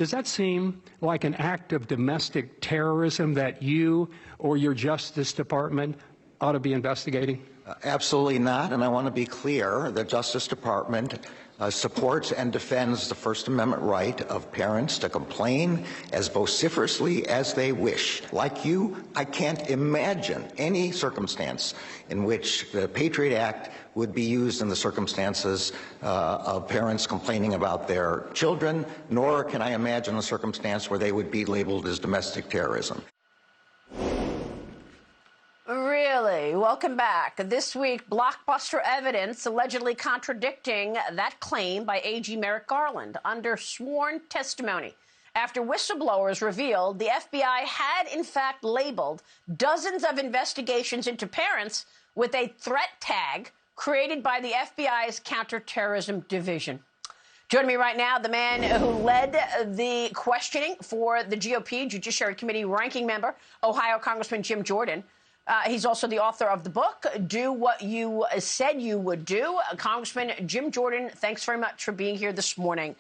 Does that seem like an act of domestic terrorism that you or your Justice Department ought to be investigating? Absolutely not, and I want to be clear. The Justice Department supports and defends the First Amendment right of parents to complain as vociferously as they wish. Like you, I can't imagine any circumstance in which the Patriot Act would be used in the circumstances of parents complaining about their children, nor can I imagine a circumstance where they would be labeled as domestic terrorism. Really? Welcome back. This week, blockbuster evidence allegedly contradicting that claim by AG Merrick Garland under sworn testimony after whistleblowers revealed the FBI had, in fact, labeled dozens of investigations into parents with a threat tag created by the FBI's counterterrorism division. Joining me right now, the man who led the questioning for the GOP Judiciary Committee ranking member, Ohio Congressman Jim Jordan. He's also the author of the book, Do What You Said You Would Do. Congressman Jim Jordan, thanks very much for being here this morning.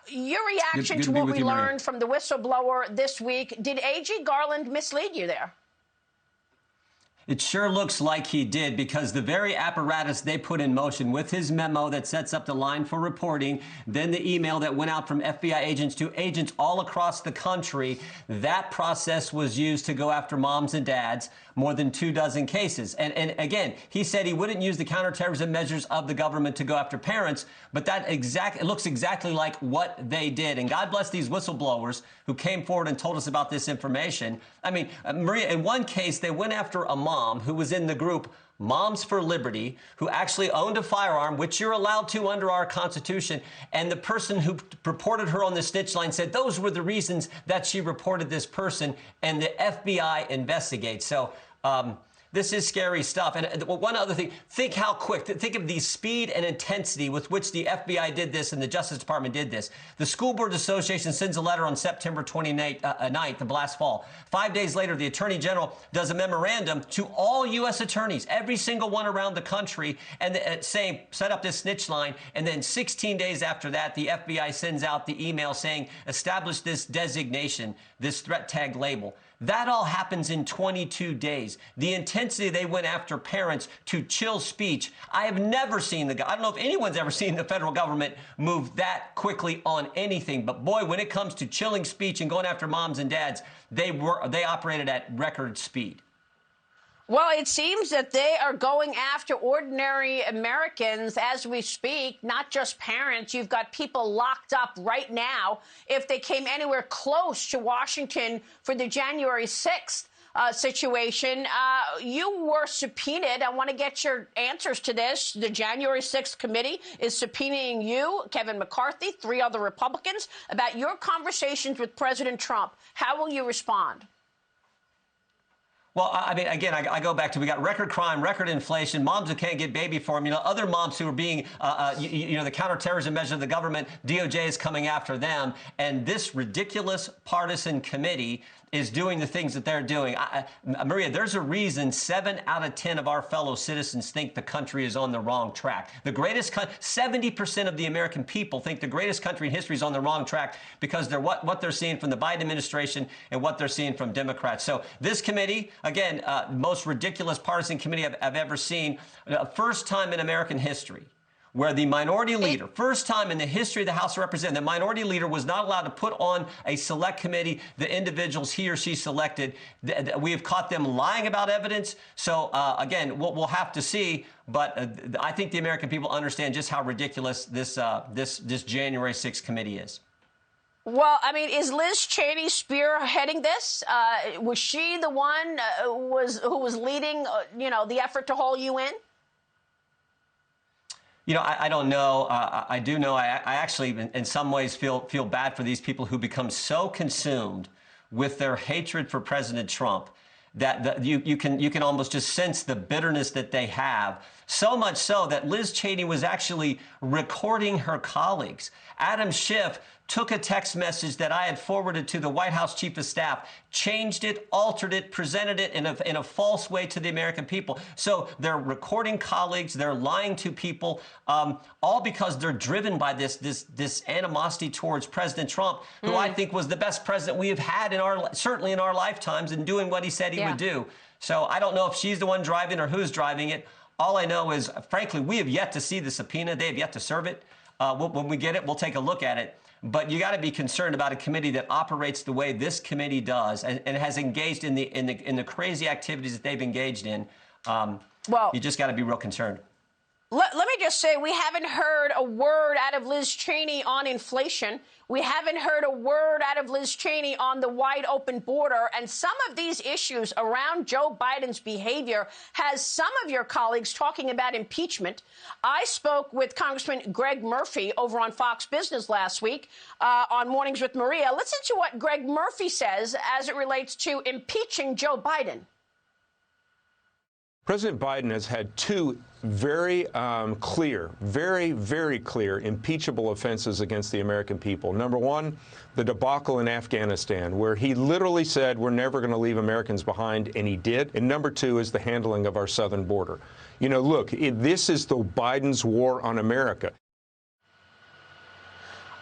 Your reaction to what we learned from the whistleblower this week, did AG Garland mislead you there? It sure looks like he did, because the very apparatus they put in motion with his memo that sets up the line for reporting, then the email that went out from FBI agents to agents all across the country, that process was used to go after moms and dads, more than 24 cases. And again, he said he wouldn't use the counterterrorism measures of the government to go after parents, but it looks exactly like what they did. And God bless these whistleblowers who came forward and told us about this information. I mean, Maria, in one case, they went after a mom who was in the group Moms for Liberty, who actually owned a firearm, which you're allowed to under our Constitution. And the person who reported her on the snitch line said those were the reasons that she reported this person, and the FBI investigates. So this is scary stuff. And one other thing, think how quick, think of the speed and intensity with which the FBI did this and the Justice Department did this. The School Board Association sends a letter on September 29th, the last fall. 5 days later, the Attorney General does a memorandum to all U.S. attorneys, every single one around the country, and saying, set up this snitch line. And then 16 days after that, the FBI sends out the email saying, establish this designation, this threat tag label. That all happens in 22 days. The intensity they went after parents to chill speech. I have never seen I don't know if anyone's ever seen the federal government move that quickly on anything. But boy, when it comes to chilling speech and going after moms and dads, they operated at record speed. Well, it seems that they are going after ordinary Americans as we speak, not just parents. You've got people locked up right now if they came anywhere close to Washington for the January 6th situation. You were subpoenaed. I want to get your answers to this. The January 6th committee is subpoenaing you, Kevin McCarthy, 3 other Republicans, about your conversations with President Trump. How will you respond? Well, I mean, again, I go back to, we got record crime, record inflation, moms who can't get baby formula, other moms who are being, the counterterrorism measure of the government, DOJ is coming after them. And this ridiculous partisan committee is doing the things that they're doing. Maria, there's a reason 7 out of 10 of our fellow citizens think the country is on the wrong track. The greatest, 70% of the American people think the greatest country in history is on the wrong track because they're what they're seeing from the Biden administration and what they're seeing from Democrats. So this committee, again, most ridiculous partisan committee I've ever seen, first time in American history, where the minority leader, first time in the history of the House of Representatives, the minority leader was not allowed to put on a select committee the individuals he or she selected. We have caught them lying about evidence. So, again, we'll have to see. But I think the American people understand just how ridiculous this January 6th committee is. Well, I mean, is Liz Cheney spearheading this? Was she the one who was leading, the effort to haul you in? I don't know. I do know. I actually, in some ways, feel bad for these people who become so consumed with their hatred for President Trump that you can almost just sense the bitterness that they have. So much so that Liz Cheney was actually recording her colleagues. Adam Schiff took a text message that I had forwarded to the White House Chief of Staff, changed it, altered it, presented it in a false way to the American people. So they're recording colleagues, they're lying to people, all because they're driven by this animosity towards President Trump, who I think was the best president we have had certainly in our lifetimes, and doing what he said he would do. So I don't know if she's the one driving or who's driving it. All I know is, frankly, we have yet to see the subpoena. They have yet to serve it. When we get it, we'll take a look at it. But you got to be concerned about a committee that operates the way this committee does and has engaged in the crazy activities that they've engaged in. You just got to be real concerned. Let me just say, we haven't heard a word out of Liz Cheney on inflation. We haven't heard a word out of Liz Cheney on the wide open border. And some of these issues around Joe Biden's behavior has some of your colleagues talking about impeachment. I spoke with Congressman Greg Murphy over on Fox Business last week on Mornings with Maria. Listen to what Greg Murphy says as it relates to impeaching Joe Biden. President Biden has had two very clear, very clear impeachable offenses against the American people. Number one, the debacle in Afghanistan, where he literally said we're never going to leave Americans behind, and he did. And number two is the handling of our southern border. You know, look, this is the Biden's war on America.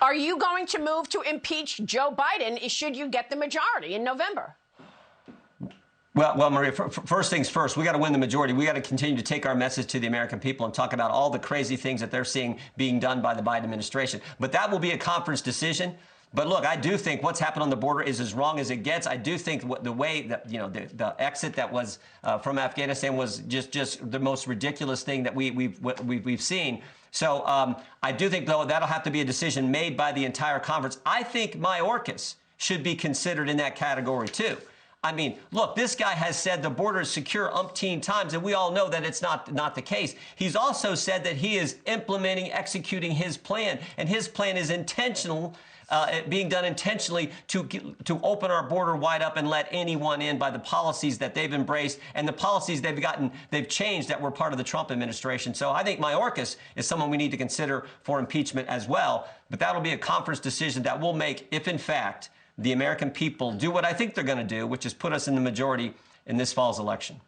Are you going to move to impeach Joe Biden should you get the majority in November? Well, Maria, first things first, we got to win the majority. We got to continue to take our message to the American people and talk about all the crazy things that they're seeing being done by the Biden administration. But that will be a conference decision. But look, I do think what's happened on the border is as wrong as it gets. I do think the way that, the exit that was from Afghanistan was just the most ridiculous thing that we've seen. So I do think, though, that'll have to be a decision made by the entire conference. I think Mayorkas should be considered in that category, too. I mean, look, this guy has said the border is secure umpteen times, and we all know that it's not the case. He's also said that he is executing his plan, and his plan is intentional, being done intentionally to open our border wide up and let anyone in by the policies that they've embraced and the policies they've changed that were part of the Trump administration. So I think Mayorkas is someone we need to consider for impeachment as well. But that'll be a conference decision that we'll make if, in fact, the American people do what I think they're going to do, which is put us in the majority in this fall's election.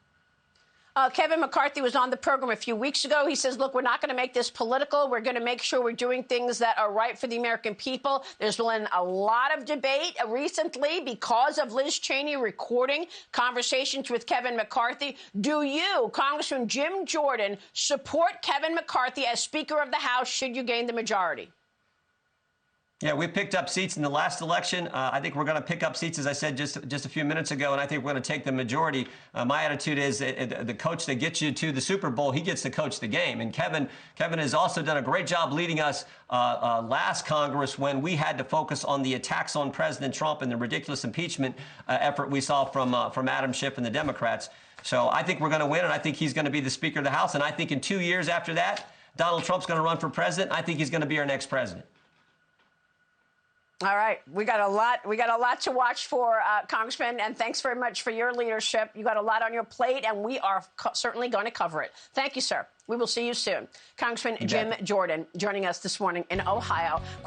Kevin McCarthy was on the program a few weeks ago. He says, look, we're not going to make this political. We're going to make sure we're doing things that are right for the American people. There's been a lot of debate recently because of Liz Cheney recording conversations with Kevin McCarthy. Do you, Congressman Jim Jordan, support Kevin McCarthy as Speaker of the House should you gain the majority? Yeah, we picked up seats in the last election. I think we're going to pick up seats, as I said just a few minutes ago, and I think we're going to take the majority. My attitude is the coach that gets you to the Super Bowl, he gets to coach the game. And Kevin has also done a great job leading us last Congress when we had to focus on the attacks on President Trump and the ridiculous impeachment effort we saw from Adam Schiff and the Democrats. So I think we're going to win, and I think he's going to be the Speaker of the House. And I think in 2 years after that, Donald Trump's going to run for president. I think he's going to be our next president. All right. We got a lot to watch for, Congressman, and thanks very much for your leadership. You got a lot on your plate, and we are certainly going to cover it. Thank you, sir. We will see you soon. Congressman Jim Jordan joining us this morning in Ohio.